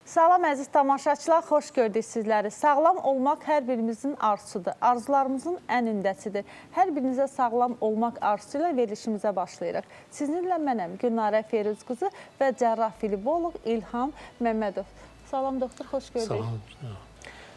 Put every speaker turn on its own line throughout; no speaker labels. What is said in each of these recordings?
Salam əziz tamaşaçılar, xoş gördük sizləri. Sağlam olmaq hər birimizin arzusudur. Arzularımızın ən ündəsidir. Hər birinizə sağlam olmaq arzusu ilə verilişimizə başlayırıq. Sizinlə mənəm Günarə Feruz qızı və cərrah filiboloq İlham Məmmədov. Salam doktor, xoş gördük.
Salam.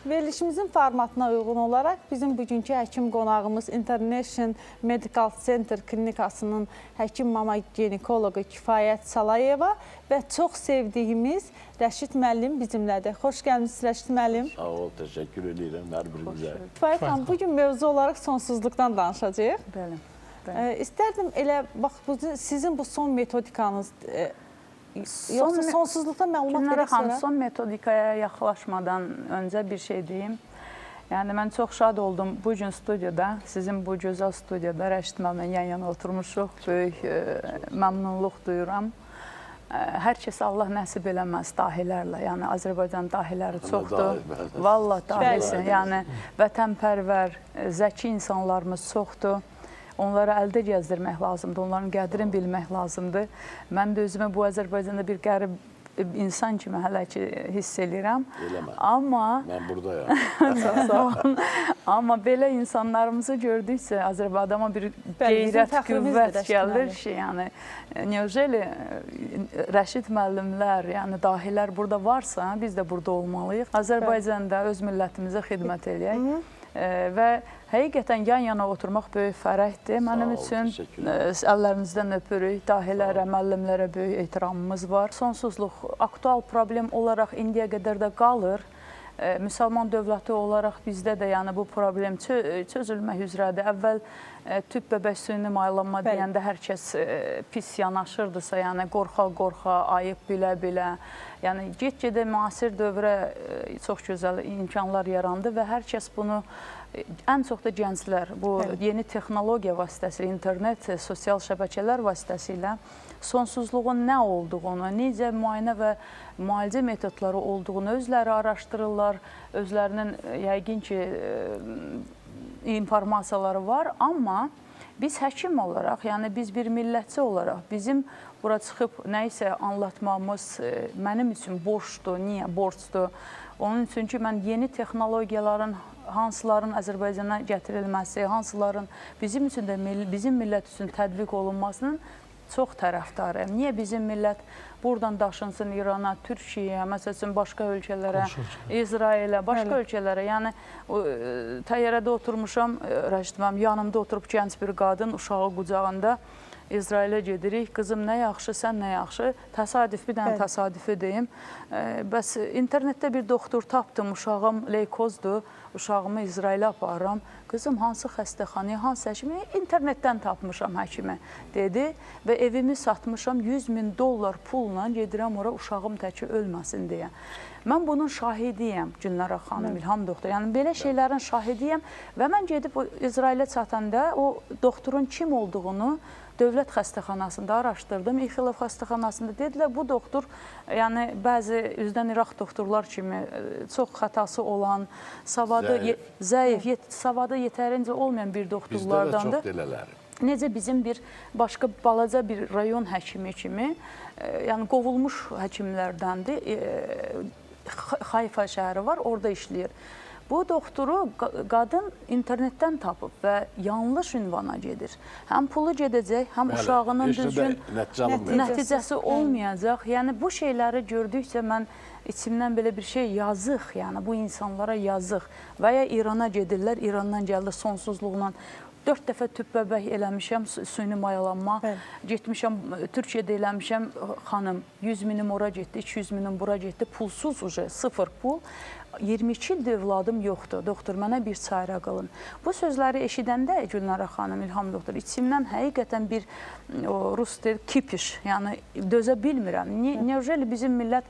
Verilişimizin formatına uyğun olaraq bizim bugünkü həkim qonağımız International Medical Center klinikasının həkim mama ginekoloqu Kifayət Salayeva və çox sevdiyimiz Rəşid müəllim bizimlədir. Xoş gəlmişsiniz Rəşid müəllim.
Sağ ol, təşəkkür edirəm hər birinizə.
Kifayət xanım, bugün mövzu olaraq sonsuzluqdan danışacağıq.
Bəli.
İstərdim elə, bax, sizin bu son metodikanız, yoxsa sonsuzluqdan məlumat verəksənə?
Son metodikaya yaxlaşmadan öncə bir şey deyim. Yəni, mən çox şad oldum bu gün studiyada, sizin bu gözəl studiyada Rəşid müəllimlə yan-yana oturmuşuq. Böyük məmnunluq duyuram. Hər kəsə Allah nəsib eləməz dahilərlə. Yəni, Azərbaycan dahiləri çoxdur. Vallahi dahisin. Yəni, vətənpərvər, zəki insanlarımız çoxdur. Onları əldə gəzdirmək lazımdır, onların qədrini bilmək lazımdır. Mən də özümü bu Azərbaycanda bir qərib insan kimi hələ ki hiss edirəm.
Eləmə.
Amma...
Mən buradayam.
Çox sağ olun. Amma belə insanlarımızı gördükcə Azərbaycana bir qeyrət, qüvvət gəlir ki, yəni, Neujeli Rəşid müəllimlər, yəni dahilər burada varsa, biz də burada olmalıyıq. Azərbaycanda öz millətimizə xidmət eləyək. Və həqiqətən yan-yana oturmaq böyük fərəhdir. Mənim üçün əllərinizdən öpürük, dahilərə, müəllimlərə böyük ehtiramımız var. Sonsuzluq aktual problem olaraq indiyə qədər də qalır. Müsəlman dövləti olaraq bizdə də yəni bu problem çözülmək üzrədir. Əvvəl tüp bəbək süni maylanma deyəndə hər kəs pis yanaşırdısa, yəni qorxa-qorxa, ayıb bilə-bilə. Yəni get-gedə müasir dövrə çox gözəl imkanlar yarandı və hər kəs bunu, ən çox da gənclər, bu yeni texnologiya vasitəsilə, internet, sosial şəbəkələr vasitəsilə sonsuzluğun nə olduğunu, necə müayinə və müalicə metodları olduğunu özləri araşdırırlar, özlərinin yəqin ki, informasiyaları var, amma biz həkim olaraq, yəni biz bir millətçi olaraq, bizim bura çıxıb nə isə anlatmamız mənim üçün borcdur. Niyə borcdur? Onun üçün ki, mən yeni texnologiyaların hansıların Azərbaycana gətirilməsi, hansıların bizim üçün də bizim millət üçün tətbiq olunmasının çox tərəfdarıyam. Niyə bizim millət buradan daşınsın İrana, Türkiyəyə, məsələn, başqa ölkələrə, İsrailə, başqa ölkələrə. Yəni, təyyarədə oturmuşam, Rəşid müəllim, yanımda oturub gənc bir qadın uşağı qucağında İsrailə gedirik. Qızım, nə yaxşı, sən nə yaxşı? Təsadüf, bir dənə təsadüfü deyim. Bəs internetdə bir doktor tapdım, uşağım leykozdur, uşağımı İsrailə aparıram. Qızım, hansı xəstəxanaya, hansı həkimi? İnternetdən tapmışam həkimi, dedi və evimi satmışam, 100 min dollar pulla gedirəm ora uşağım təki ölməsin deyə. Mən bunun şahidiyəm, Günlərə xanım, İlham doktor. Yəni, belə şeylərin şahidiyəm və mən gedib İsrailə çatanda o doktorun kim olduğunu dövlət xəstəxanasında araşdırdım. İxilov xəstəxanasında dedilər, bu doktor, yəni bəzi üzdən İraq doktorlar kimi çox xətası olan, savadı zəif, savadı yetərincə olmayan bir doktorlardandır.
Bizdə də çox delələr.
Necə bizim bir başqa balaca bir rayon həkimi kimi, yəni qovulmuş həkimlərdəndir, Hayfa şəhəri var, orada işləyir. Bu doktoru qadın internetdən tapıb və yanlış ünvana gedir. Həm pulu gedəcək, həm uşağının düzgün nəticəsi olmayacaq. Yəni, bu şeyləri gördükcə mən içimdən belə bir şey yazıq, yəni bu insanlara yazıq. Və ya İrana gedirlər, İrandan gəldi sonsuzluqla. 4 dəfə tüp bəbək eləmişəm, süni mayalanma, getmişəm, Türkiyədə eləmişəm, xanım, 100 minim ora getdi, 200 minim bura getdi, pulsuz, sıfır pul. 22 ildir övladım yoxdur, doktor, mənə bir çarə qılın. Bu sözləri eşidəndə Gülnara xanım, İlham doktor, içimdən həqiqətən bir rus deyil, kipiş, yəni dözə bilmirəm. Neujeli bizim millət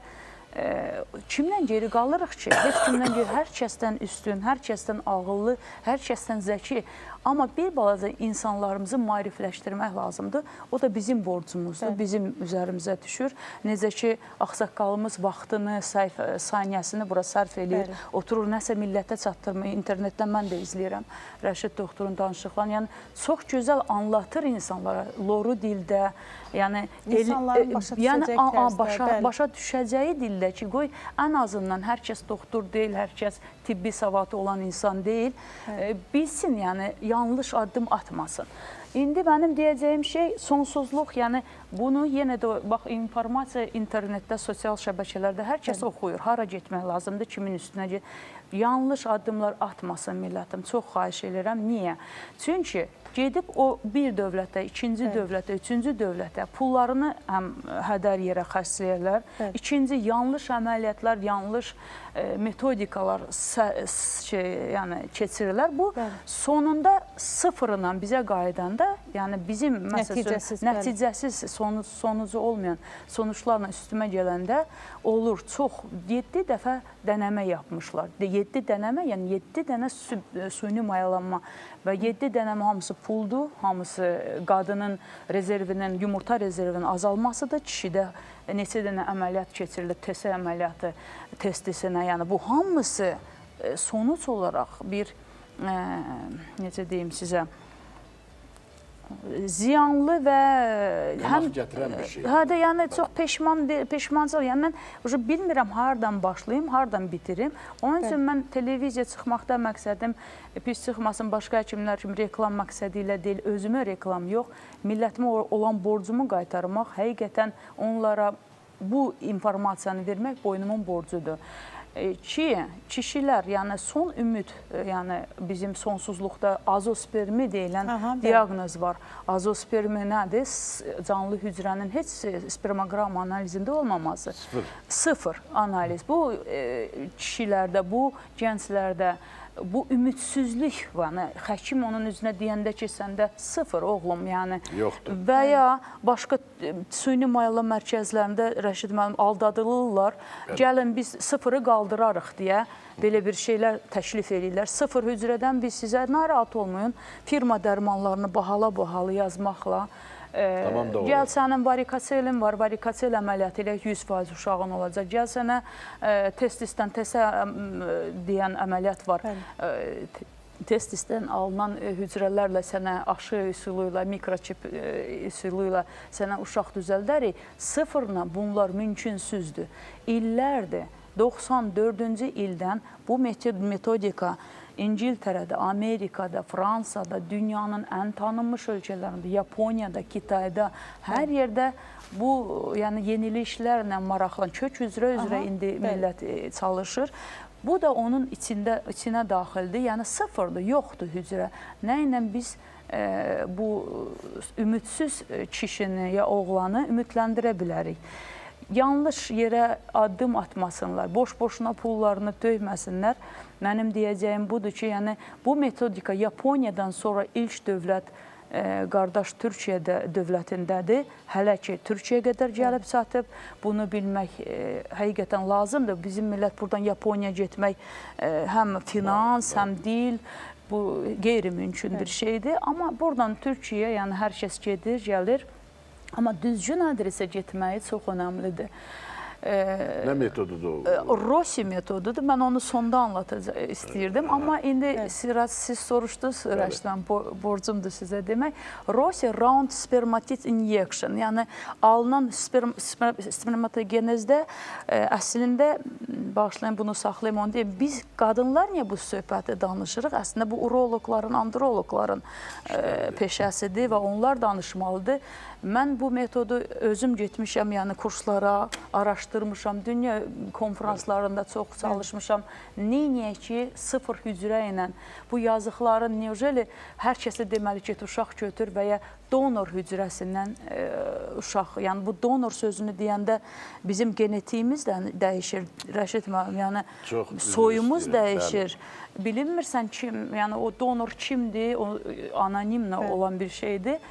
kimdən geri qalırıq ki? Heç kimdən geri, hər kəsdən üstün, hər kəsdən ağıllı, hər kəsdən zəki. Amma bir balaca insanlarımızı maarifləşdirmək lazımdır. O da bizim borcumuzdur, bizim üzərimizə düşür. Necə ki, ağsaqqalımız vaxtını, saniyəsini bura sərf edir, oturur, nəsə millətə çatdırmır. İnternetdən mən də izləyirəm Rəşid doktorun danışıqlarını. Yəni, çox gözəl anlatır insanlara, loru dildə, yəni
İnsanların başa düşəcəyi
başa düşəcəyi dildə şəkildə ki, qoy ən azından hər kəs doktor deyil, hər kəs tibbi savadı olan insan deyil, bilsin, yəni yanlış addım atmasın. İndi mənim deyəcəyim şey sonsuzluq, yəni bunu yenə də bax informasiya internetdə, sosial şəbəkələrdə hər kəs oxuyur. Hara getmək lazımdır, kimin üstünə yanlış addımlar atmasın millətim. Çox xahiş edirəm. Niyə? Çünki gedib o bir dövlətə, ikinci dövlətə, üçüncü dövlətə pullarını həm hədər yerə xərcləyirlər. İkinci, yanlış əməliyyatlar, yanlış metodikalar yəni keçirirlər. Bu sonunda sıfırla bizə qayıdanda, yəni bizim nəticəsiz sonucu olmayan sonuçlarla üstümə gələndə olur. Çox 7 dəfə dənəmə yapmışlar. 7 dənəmə, yəni 7 dənə süni mayalanma və 7 dənəmə hamısı puldur, hamısı qadının rezervinin, yumurta rezervinin azalmasıdır. Kişidə neçə dənə əməliyyat keçirilir, TS əməliyyatı testisinə, yəni bu hamısı sonuç olaraq bir, necə deyim sizə, ziyanlı və
həm gətirən bir şey.
Hə də, yəni çox peşmancıl. Yəni mən bilmirəm hardan başlayım, hardan bitirim. Onun üçün mən televiziya çıxmaqda məqsədim pis çıxmasın, başqa həkimlər kimi reklam məqsədi ilə deyil, özümə reklam yox, millətimə olan borcumu qaytarmaq, həqiqətən onlara bu informasiyanı vermək boynumun borcudur. Ki, kişilər, yəni son ümid, yəni bizim sonsuzluqda azospermi deyilən diaqnoz var. Azospermi nədir? Canlı hücrənin heç spermoqram analizində olmaması. Sıfır analiz. Bu kişilərdə, bu gənclərdə bu ümidsizlik var. Həkim onun üzünə deyəndə ki, səndə sıfır oğlum, yəni.
Yoxdur.
Və ya başqa süni mayalama mərkəzlərində Rəşid müəllim aldadılırlar. Gəlin biz sıfırı qaldırarıq deyə belə bir şeylər təklif edirlər. Sıfır hücrədən biz sizə narahat olmayın, firma dərmanlarını bahala yazmaqla. Gəl sənin varikoselin var, varikosel əməliyyatı ilə 100% uşağın olacaq. Gəl sənə testisdən TSA deyən əməliyyat var. Testisdən alınan hücrələrlə sənə aşı üsulu ilə, mikroçip üsulu ilə sənə uşaq düzəldərik. Sıfırla bunlar mümkünsüzdür. İllərdir, 94-cü ildən bu metodika İngiltərədə, Amerikada, Fransada, dünyanın ən tanınmış ölkələrində, Yaponiyada, Kitayda, hər yerdə bu yenilişlərlə maraqlan, kök üzrə indi millət çalışır. Bu da onun içinə daxildir, yəni sıfırdır, yoxdur hücrə. Nə ilə biz bu ümidsiz kişini ya oğlanı ümidləndirə bilərik? Yanlış yerə addım atmasınlar, boş-boşuna pullarını döyməsinlər. Mənim deyəcəyim budur ki, yəni bu metodika Yaponiyadan sonra ilk dövlət qardaş Türkiyə dövlətindədir. Hələ ki, Türkiyəyə qədər gəlib çatıb. Bunu bilmək həqiqətən lazımdır. Bizim millət buradan Yaponiyaya getmək həm finans, həm dil, bu qeyri-mümkün bir şeydir. Amma buradan Türkiyəyə, yəni hər kəs gedir, gəlir. Amma düzgün adresə getməyi çox önəmlidir.
Nə metodudur o?
Rossi metodudur. Mən onu sonda anlatacaq istəyirdim. Amma indi siz soruşdunuz, Rəşidəm, borcumdur sizə demək. Rossi round spermatid injection, yəni alınan spermatogenezdə əslində, bağışlayın bunu saxlayayım onu deyim, biz qadınlar niyə bu söhbəti danışırıq? Əslində bu uroloqların, androloqların peşəsidir və onlar danışmalıdır. Mən bu metodu özüm getmişəm, yəni kurslara, araşdırmışam, dünya konferanslarında çox çalışmışam. Neyniyə ki, sıfır hücrə ilə bu yazıqların, necəli hər kəsə deməli ki, uşaq götür və ya donor hücrəsindən uşaq, yəni bu donor sözünü deyəndə bizim genetiyimiz də dəyişir, Rəşid müəllim, yəni soyumuz dəyişir. Bilinmirsən kim, yəni o donor kimdir, o anonimlə olan bir şeydir.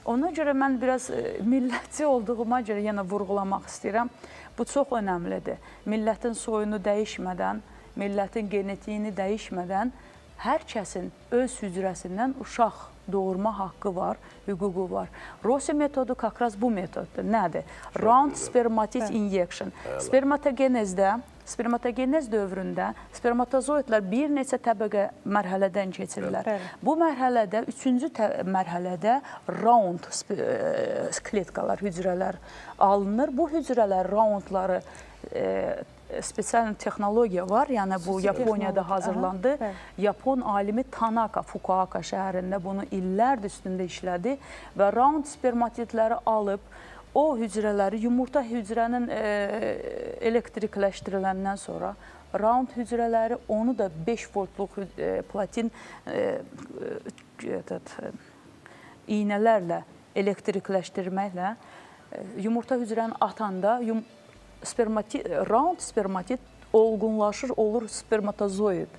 Ona görə mən biraz millətçi olduğuma görə yenə vurğulamaq istəyirəm. Bu çox önəmlidir. Millətin soyunu dəyişmədən, millətin genetiyini dəyişmədən hər kəsin öz hücrəsindən uşaq doğurma haqqı var, hüququ var. Rossi metodu kakraz bu metoddur. Nədir? Round spermatid injection. Spermatogenezdə spermatogenez dövründə spermatozoidlər bir neçə təbəqə mərhələdən keçirlər.
Bəli.
Bu mərhələdə, üçüncü mərhələdə round kletkalar, hücrələr alınır. Bu hücrələr, roundları spesial texnologiya var, yəni bu Yaponiyada hazırlandı. Yapon alimi Tanaka, Fukuoka şəhərində bunu illərdir üstündə işlədi və round spermatitləri alıb o hücrələri, yumurta hücrənin elektrikləşdiriləndən sonra round hücrələri, onu da 5 voltluq platin iynələrlə elektrikləşdirməklə yumurta hücrəni atanda round spermatit olgunlaşır, olur spermatozoid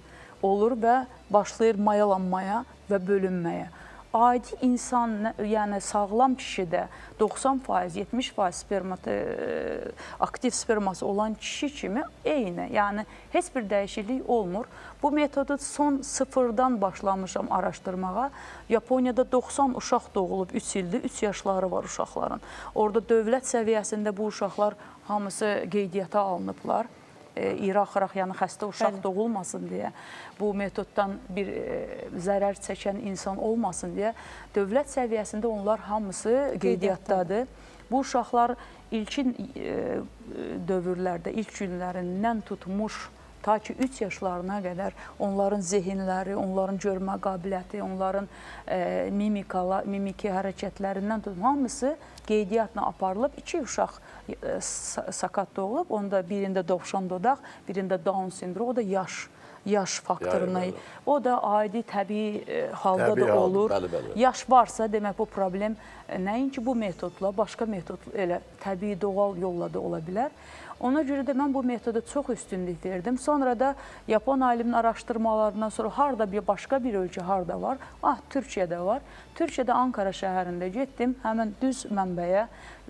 olur və başlayır mayalanmaya və bölünməyə. Adi insan, yəni sağlam kişidə 90%, 70% aktiv sperması olan kişi kimi eyni, yəni heç bir dəyişiklik olmur. Bu metodu son sıfırdan başlamışam araşdırmağa. Yaponiyada 90 uşaq doğulub 3 ildir, 3 yaşları var uşaqların. Orada dövlət səviyyəsində bu uşaqlar hamısı qeydiyyata alınıblar. İrax-ıraq, yəni xəstə uşaq doğulmasın deyə, bu metoddan bir zərər çəkən insan olmasın deyə dövlət səviyyəsində onlar hamısı qeydiyyatdadır. Bu uşaqlar ilkin dövrlərdə, ilk günlərindən tutmuş ta ki 3 yaşlarına qədər onların zehinləri, onların görmə qabiliyyəti, onların mimiki hərəkətlərindən tutmuş hamısı qeydiyyatla aparılıb. 2 uşaq sakat doğulub, onda birində dovşan dodaq, birində Down sindromu, o da yaş faktoruna, o da adi təbii halda da olur. Yaş varsa, demək bu problem nəinki bu metodla, başqa metod elə təbii doğal yolla da ola bilər. Ona görə də mən bu metoda çox üstünlük verdim. Sonra da Yapon alimin araşdırmalarından sonra harda bir başqa bir ölkə harda var? Türkiyədə var. Türkiyədə Ankara şəhərində getdim, həmin düz mənbəyə.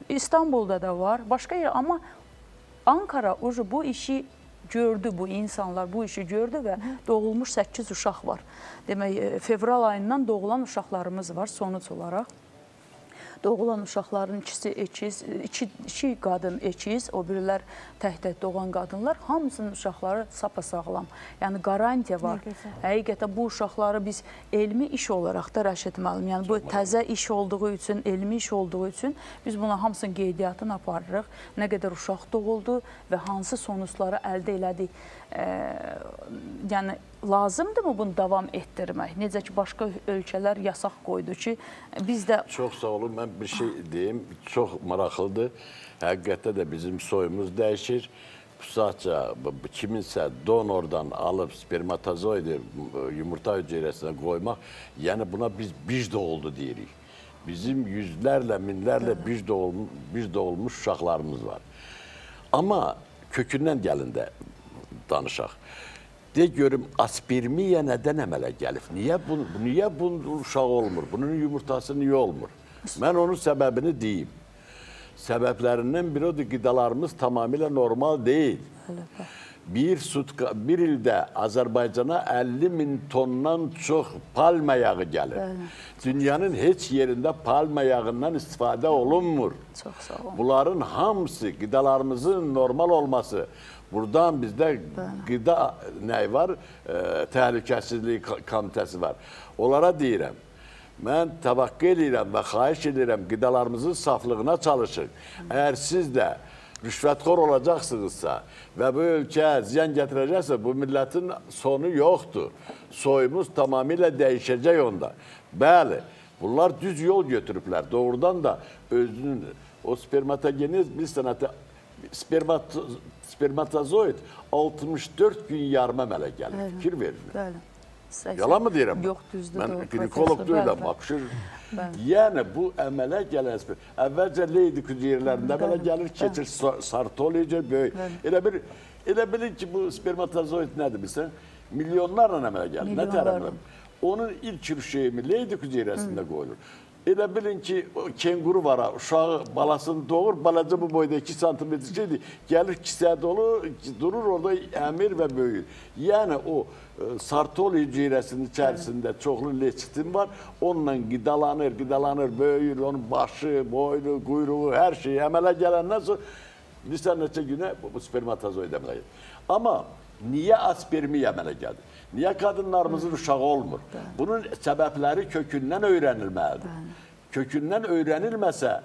İstanbulda da var, başqa yer. Amma Ankara bu işi gördü, bu insanlar bu işi gördü və doğulmuş 8 uşaq var. Demək, fevral ayından doğulan uşaqlarımız var sonuç olaraq. Doğulan uşaqların ikisi ekiz, iki qadın ekiz, o birilər tək-tək doğan qadınlar, hamısının uşaqları sapasağlam. Yəni, qarantiya var. Həqiqətən bu uşaqları biz elmi iş olaraq da rəş etməliyim. Yəni, bu təzə iş olduğu üçün, elmi iş olduğu üçün biz buna hamısının qeydiyyatını aparırıq. Nə qədər uşaq doğuldu və hansı sonuçları əldə elədik. Yəni, lazımdırmı bunu davam etdirmək? Necə ki, başqa ölkələr yasaq qoydu ki, biz də...
Çox sağ olun, mən bir şey deyim, çox maraqlıdır. Həqiqətdə də bizim soyumuz dəyişir. Sadəcə kiminsə donordan alıb spermatozoidi yumurta hüceyrəsinə qoymaq, yəni buna biz bic doğuldu deyirik. Bizim yüzlərlə, minlərlə bic doğulmuş uşaqlarımız var. Amma kökündən gəlində danışaq. De görüm, aspermiya nədən əmələ gəlib? Niyə bunun uşaq olmur? Bunun yumurtası niyə olmur? Mən onun səbəbini deyim. Səbəblərindən biri odur, qidalarımız tamamilə normal deyil. Bir ildə Azərbaycana 50.000 tondan çox palma yağı gəlir. Dünyanın heç yerində palma yağından istifadə olunmur.
Çox sağ olun.
Bunların hamısı, qidalarımızın normal olması, buradan bizdə qida nəyi var? Təhlükəsizlik komitəsi var. Onlara deyirəm, mən təvaqqə edirəm və xahiş edirəm, qidalarımızın saflığına çalışın. Əgər siz də rüşvətxor olacaqsınızsa və bu ölkəyə ziyan gətirəcəksə, bu millətin sonu yoxdur. Soyumuz tamamilə dəyişəcək onda. Bəli, bunlar düz yol götürüblər. Doğrudan da özünün o spermatogenez bir sənəti spermatozoid 64 gün yarım əmələ gəlir. Fikir verin. Yalan mı deyirəm?
Yox, düzdür.
Mən qinekolog deyiləm, apışır. Yəni, bu əmələ gələn əvvəlcə leydi hüceyrələrində əmələ gəlir, keçir sartoliyəcə böyük. Elə bilin ki, bu spermatozoid nədir bilsən? Milyonlarla əmələ gəlir. Nə tərəflər? Onun ilk rüşeyimi leydi hüceyrəsində qoyulur. Elə bilin ki, kenguru var, uşağı balasını doğur, balaca bu boyda 2 santimetr şeydir, gəlir kisəyə dolu, durur orada əmir və böyür. Yəni, o sartoli hüceyrəsinin içərisində çoxlu leçitin var, onunla qidalanır, böyür, onun başı, boynu, quyruğu, hər şey əmələ gələndən sonra Bilirsən neçə günə bu spermatozoid əmələ gəlir. Amma niyə aspermiya əmələ gəlir? Niyə qadınlarımızın uşağı olmur? Bunun səbəbləri kökündən öyrənilməlidir. Kökündən öyrənilməsə,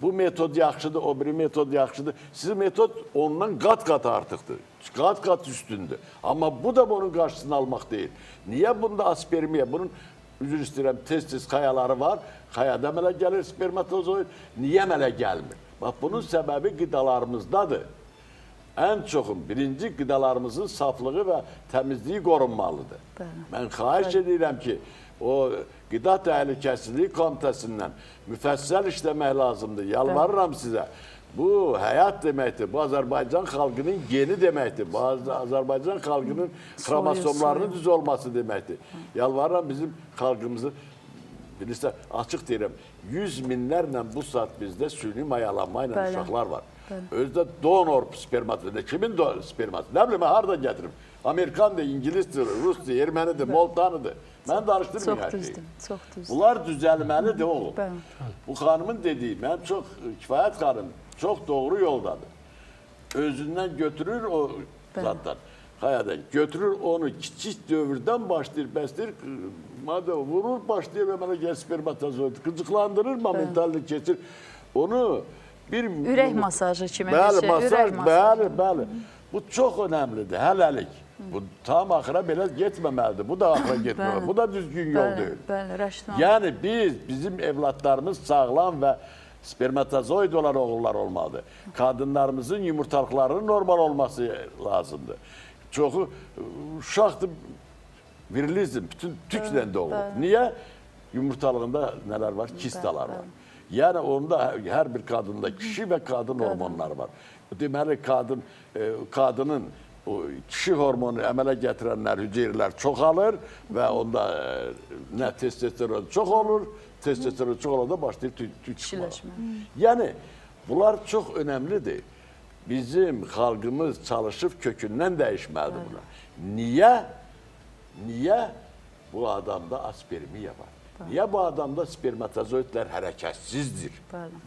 bu metod yaxşıdır, o biri metod yaxşıdır. Sizin metod ondan qat-qat artıqdır, qat-qat üstündür. Amma bu da bunun qarşısını almaq deyil. Niyə bunda aspermiya? Bunun, üzr istəyirəm, tez-tez xayaları var. Xayada əmələ gəlir spermatozoid. Niyə əmələ gəlmir? Bax, bunun səbəbi qidalarımızdadır. Ən çoxun, birinci qidalarımızın saflığı və təmizliyi qorunmalıdır. Mən xahiş edirəm ki, o qida təhlükəsizliyi komitəsindən müfəssəl işləmək lazımdır. Yalvarıram sizə. Bu həyat deməkdir. Bu Azərbaycan xalqının geni deməkdir. Bu Azərbaycan xalqının xromosomlarının düz olması deməkdir. Yalvarıram bizim xalqımızı, bilirsə, açıq deyirəm, 100 minlərlə bu saat bizdə süni mayalanma ilə uşaqlar var. Özdə donor spermatozoid. Kimin spermatozoid? Nə bilim, harada gətirim? Amerikandır, İngilizdir, Rusdur, Ermənidir, Moltanıdır. Mən danışdırmayım hər şeyi.
Çox düzdür.
Bunlar düzəlməlidir oğlum. Bu xanımın dediyi, mənim çox, Kifayət xanım çox doğru yoldadır. Özündən götürür o zatdan. Hayadan götürür onu kiçik dövrdən başlayır, bəsdir, vurur, başlayır əmələ gəl spermatozoid, qıcıqlandırır, momentalini keçir. Onu bir...
Ürək masajı kimi bir
bəli,
şey.
masaj, bəli, bəli. Bu çox önəmlidir, hələlik. Bu tam axıra belə getməməlidir. Bu da axıra getməməlidir. Bu da düzgün yol deyil.
Bəli, raşinal.
Yəni bizim evlatlarımız sağlam və spermatozoid olan oğullar olmalıdır. Qadınlarımızın yumurtalıqlarının normal olması lazımdır. Çoxu uşaqdır, virilizm, bütün tüklə də olur. Niyə? Yumurtalığında nələr var? Kistalar var. Yəni onda hər bir qadında kişi və qadın hormonları var. Deməli, qadının kişi hormonu əmələ gətirənlər, hüceyrələr çoxalır və onda nə testosteron çox olur, testosteron çox olanda başlayır tük çıxmağa. Yəni, bunlar çox önəmlidir. Bizim xalqımız çalışıb kökündən dəyişməlidir buna. Niyə bu adamda aspermiya var? Niyə bu adamda spermatozoidlər hərəkətsizdir?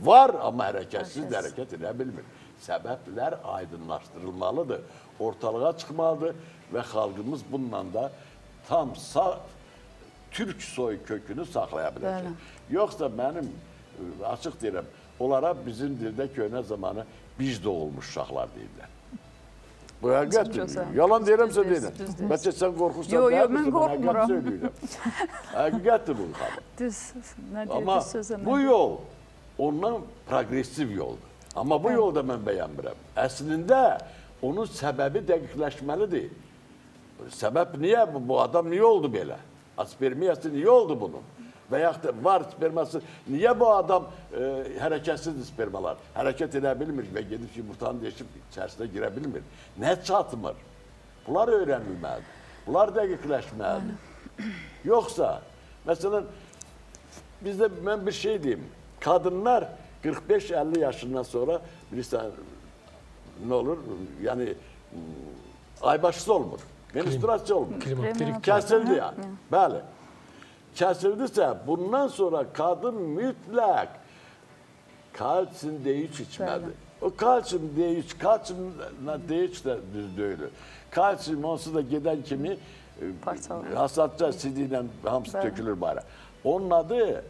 Var, amma hərəkətsizdir, hərəkət edə bilmir. Səbəblər aydınlaşdırılmalıdır, ortalığa çıxmalıdır və xalqımız bununla da tam türk soy kökünü saxlaya biləcək. Yoxsa mənim, açıq deyirəm, onlara bizim dildə köhnə zamanı biz doğulmuş uşaqlar deyirlər. Bu həqiqətdir. Yalan deyirəmsə deyirəm. Bəlkə sən qorxursan,
yox, mən qorxmuram.
Həqiqətdir bu xanım.
Düz, nə deyir,
Amma
düz sözə.
bu yol ondan progresiv yoldur. Amma bu yolda mən bəyənmirəm. Əslində onun səbəbi dəqiqləşməlidir. Səbəb niyə? Bu adam niyə oldu belə? Aspermiyası niyə oldu bunun? Və yaxud da var sperması. Niyə bu adam hərəkətsizdir spermalar? Hərəkət edə bilmir və gedib yumurtanı deşib içərisinə girə bilmir. Nə çatmır? Bunlar öyrənilməlidir. Bunlar dəqiqləşməlidir. Yoxsa, məsələn, bizdə mən bir şey deyim. Kadınlar 45-50 yaşından sonra bilirsən, nə olur? Yəni, aybaşısı olmur. Menstruasiya olmur. Kəsildi ya. Bəli. Kəsildirsə, bundan sonra qadın mütləq kalsium D3 içməlidir. O kalsium D3, kalsium D3 də düz deyil. Kalsium onsuz da gedən kimi hasadca sidi ilə hamısı tökülür bayra. Onun adı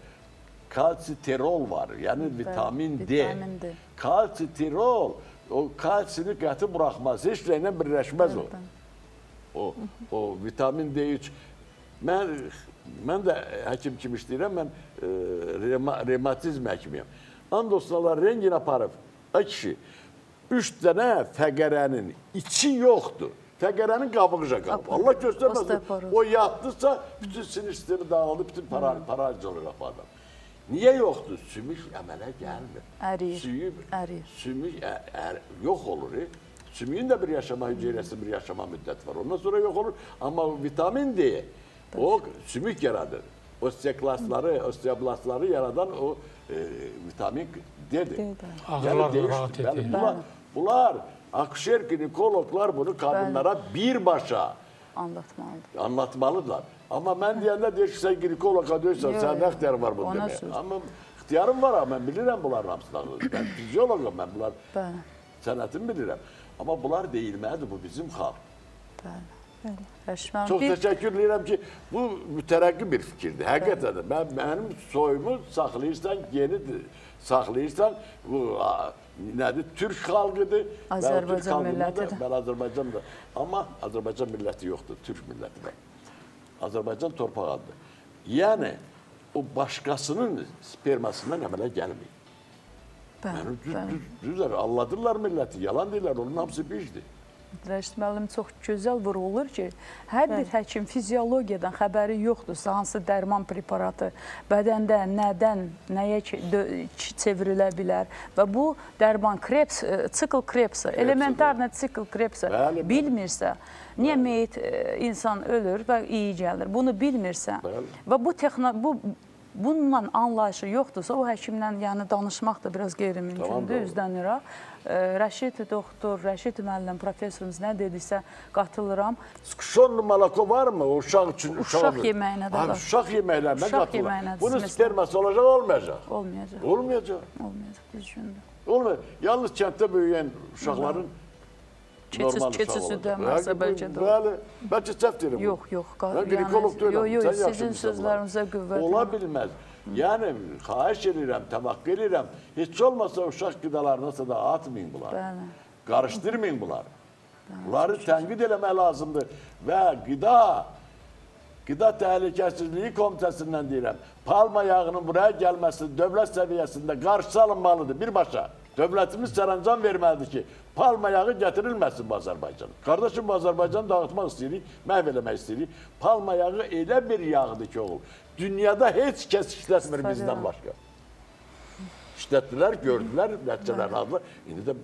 kalsiterol var, yəni vitamin D. Kalsiterol, o kalsini qəti buraxmaz, heç rəylə birləşməz o. O vitamin D3. Mən də həkim kimi işləyirəm, mən revmatizm həkimiyəm. And olsun Allah rengin aparıb, ay kişi, 3 dənə fəqərənin içi yoxdur. Fəqərənin qabıqca qalıb. Allah göstərməsin. O yatdısa, bütün sinir sistemi dağıldı, bütün paraliz olur adam. Niyə yoxdur? Sümük əmələ gəlmir.
Əriyir.
Sümük yox olur. Sümüyün də bir yaşama hüceyrəsi, bir yaşama müddəti var. Ondan sonra yox olur. Amma vitamin D, o sümük yaradır. Osteoblastları yaradan o vitamin D'dir.
Ağrılarla rahat edir.
Bunlar, akşer ginekologlar bunu kadınlara birbaşa anlatmalıdırlar. Amma mən deyəndə deyir ki, sən ginekologa deyirsən, sən nə ixtiyarın var bunu deməyə. Amma ixtiyarım var, mən bilirəm bunların hamısını. Mən fizyologum, mən bunlar sənətini bilirəm. Amma bunlar deyilməlidir, bu bizim xalq.
Rəşid
Çox
müəllim,
təşəkkür edirəm ki, bu mütərəqqi bir fikirdir. Həqiqətən də mənim soyumu saxlayırsan, yeni saxlayırsan, bu nədir? Türk xalqıdır.
Azərbaycan millətidir.
Mən Azərbaycan da. Amma Azərbaycan milləti yoxdur, Türk milləti var. Azərbaycan torpaq adıdır. Yəni, o başqasının spermasından əmələ gəlməyib. Düzdür, alladırlar milləti, yalan deyirlər, onun hamısı bizdir.
Rəşid müəllim çox gözəl vurğulur ki, hər bir həkim fiziologiyadan xəbəri yoxdur, hansı dərman preparatı bədəndə nədən, nəyə çevrilə bilər və bu dərman kreps, sikl krepsi, elementarna sikl krepsi bilmirsə, niyə meyit insan ölür və iyi gəlir, bunu bilmirsə və bununla anlayışı yoxdursa, o həkimlə danışmaq da biraz qeyri-mümkündür, üzlənirək. Rəşid doktor, Rəşid müəllim, professorumuz nə dedirsə qatılıram.
Skşon malako var mı? Uşaq üçün
uşaq yeməyinə də var.
Uşaq yeməklərinə qatılır. Bunun sperması olacaq, olmayacaq?
Olmayacaq.
Olmayacaq.
Olmayacaq, düzgündür.
Olmayacaq. Yalnız kənddə böyüyən uşaqların
keçi südə varsa bəlkə də.
Bəli, bəlkə səhv deyirəm.
Yox, yox.
Mən qrikolog deyirəm.
Yox, sizin sözlərinizə qüvvət.
Ola bilməz. Yəni, xahiş edirəm, təvaqqə edirəm. Heç olmasa uşaq qidalarınasa da atmayın bunları. Qarışdırmayın bunları. Bunları tənqid eləmək lazımdır. Və Qida Təhlükəsizliyi Komitəsindən deyirəm, palma yağının buraya gəlməsi dövlət səviyyəsində qarşısı alınmalıdır birbaşa. Dövlətimiz sərəncam verməlidir ki, palma yağı gətirilməsin bu Azərbaycana. Qardaşım, bu Azərbaycanı dağıtmaq istəyirik, məhv eləmək istəyirik. Palma yağı elə bir yağdır ki, oğul, dünyada heç kəs işlətmir bizdən başqa. İşlətdilər, gördülər, nəticələrini aldılar. İndi də,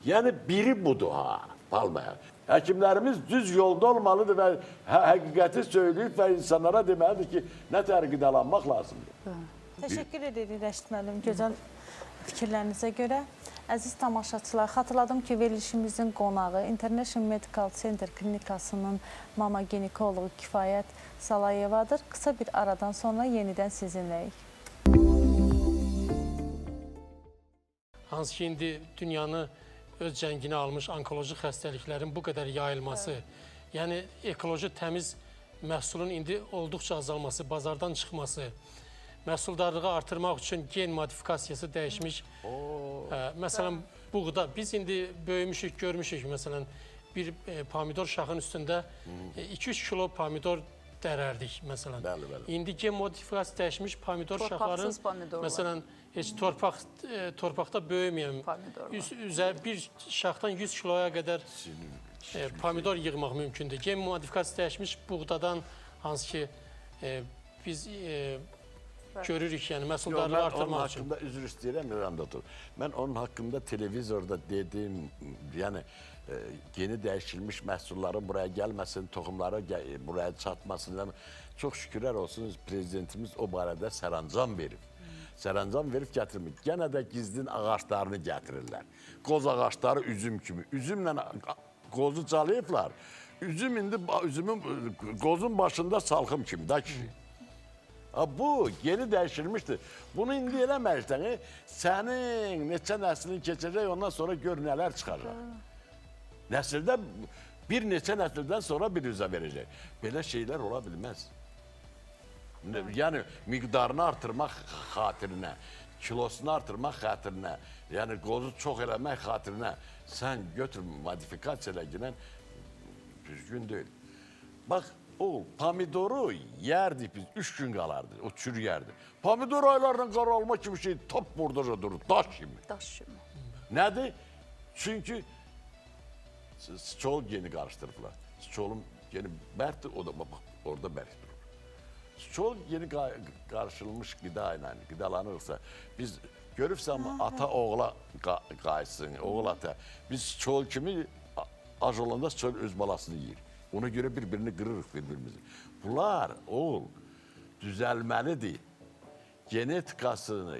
yəni biri budur ha, palma yağı. Həkimlərimiz düz yolda olmalıdır və həqiqəti söyləyib və insanlara deməlidir ki, nə tər qidalanmaq lazımdır.
Təşəkkür edirik Rəşid müəllim, gözəl fikirlərinizə görə. Əziz tamaşaçılar, xatırladım ki, verilişimizin qonağı International Medical Center klinikasının mama ginekologu Kifayət Salayevadır. Qısa bir aradan sonra yenidən sizinləyik.
Hansı ki, indi dünyanı öz cənginə almış onkoloji xəstəliklərin bu qədər yayılması, yəni ekoloji təmiz məhsulun indi olduqca azalması, bazardan çıxması, məhsuldarlığı artırmaq üçün gen modifikasiyası dəyişmiş. Məsələn, buğda, biz indi böyümüşük, görmüşük, məsələn, bir pomidor şaxın üstündə 2-3 kilo pomidor dərərdik, məsələn. İndi gen modifikasiyası dəyişmiş pomidor şaxların, məsələn, heç torpaqda böyüməyən, bir şaxdan 100 kiloya qədər pomidor yığmaq mümkündür. Gen modifikasiyası dəyişmiş buğdadan, hansı ki, biz görürük, yəni məhsuldarlığı artırmaq üçün.
Mən onun haqqında üzr istəyirəm, İrandadır. Mən onun haqqında televizorda dediyim, yəni yeni dəyişilmiş məhsulların buraya gəlməsin, toxumları buraya çatmasın. Çox şükürlər olsun, prezidentimiz o barədə sərəncam verib. Sərəncam verib gətirmir. Yenə də gizlin ağaçlarını gətirirlər. Qoz ağaçları üzüm kimi. Üzümlə qozu calayıblar. Üzüm indi qozun başında salxım kimi da kişi. Bu yeni dəyişilmişdir. Bunu indi eləməkdən sənin neçə nəslin keçəcək, ondan sonra gör nələr çıxacaq. Nəsildə bir neçə nəsildən sonra bir üzə verəcək. Belə şeylər ola bilməz. Yəni miqdarını artırmaq xatirinə, kilosunu artırmaq xatirinə, yəni qozu çox eləmək xatirinə sən götür modifikasiya ilə girən düzgün deyil. Bax, o pomidoru yerdik biz, 3 gün qalardı, o çürüyərdi. Pomidor aylarla qaralma kimi şey top buradaca durur, daş kimi.
Daş kimi.
Nədir? Çünki sıçol geni qarışdırıblar. Sıçolun geni bərkdir, o da bax, orada bərk durur. Sıçol yeni qarışılmış qida ilə qidalanırsa, biz görübsən ata oğula qayıtsın, oğul ata. Biz sıçol kimi ac olanda sıçol öz balasını yiyir. Ona görə bir-birini qırırıq bir-birimizi. Bunlar, oğul, düzəlməlidir. Genetikasını,